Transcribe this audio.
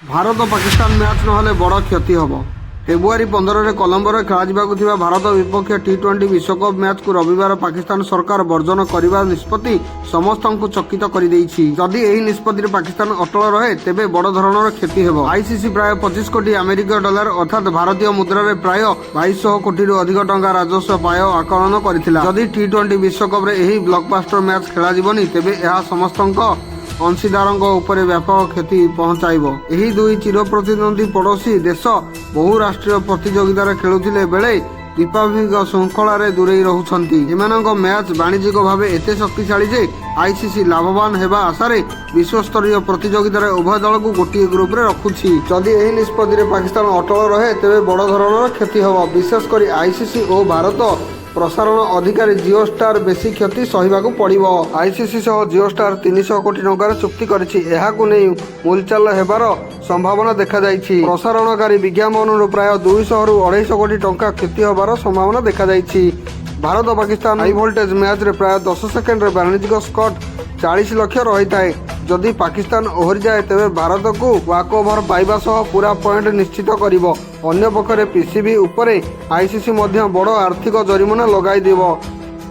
Bharat Pakistan match नहले बड़ क्षति हम। फेब्रुआरी 15 कोलंबोरे खेल भारत विपक्ष टी20 विश्वकप मैच को रविवार पाकिस्तान सरकार बर्जन करने निष्पत्ति समस्त को चकित कर जदि यह निष्पत्ति पाकिस्तान अटल रहे तेबे बड़ धरणर क्षति हेब। आईसीसी प्राय 25 कोटी अमेरिकीय डॉलर अर्थात भारतीय मुद्रा प्राय 2200 कोटी अधिक टंका राजस्व पाय आकलन करथिला। जदि टी20 विश्वकप यह ब्लॉकबस्टर मैच खेल तेबे यह समस्त अंशीदारों उपरे व्यापक क्षति पहुंचाइब। एही दुई चिर प्रतिद्वंदी पड़ोशी देश बहुराष्ट्रीय प्रतियोगितार खेलुथिले बेले द्विपाक्षिक श्रृंखलार दूरे रहुछंती। एमानक मैच वाणिज्यिक भाव एते शक्तिशाली जे आईसीसी लाभवान हेबा आशारे विश्वस्तरीय प्रतियोगितार उभय दल को गोटे ग्रुप रे रखुछि। जदि एही निष्पत्ति पाकिस्तान अटल रहे तेबे बड़ धरणर क्षति हेब। विशेषकर आईसीसी और भारत प्रसारण अधिकारी जियो स्टार बेसी क्षति सहिबाकू पड़िबो। आईसीसी सह जियो स्टार 300 कोटी टंकार चुक्ति करिछि। एहाकू नै मूलचाल हेबार संभावना देखा जाइछि। प्रसारणकारी विज्ञापन प्राय 200 रु 250 कोटी टंका क्षति होबार संभावना देखा जाइछि। Bharat Pakistan high voltage match रे प्राय 10 सेकेंड रे वाणिज्यिक स्कोर 40 लक्ष रही थाए। जदि पाकिस्तान ओहरी जाए तेबे भारत को वाक ओवर पाइबा सह पूरा पॉइंट निश्चित करिवो। अन्य पक्षरे पीसीबी उपरे आईसीसी मध्य बड़ आर्थिक जरिमाना लगाई देबो।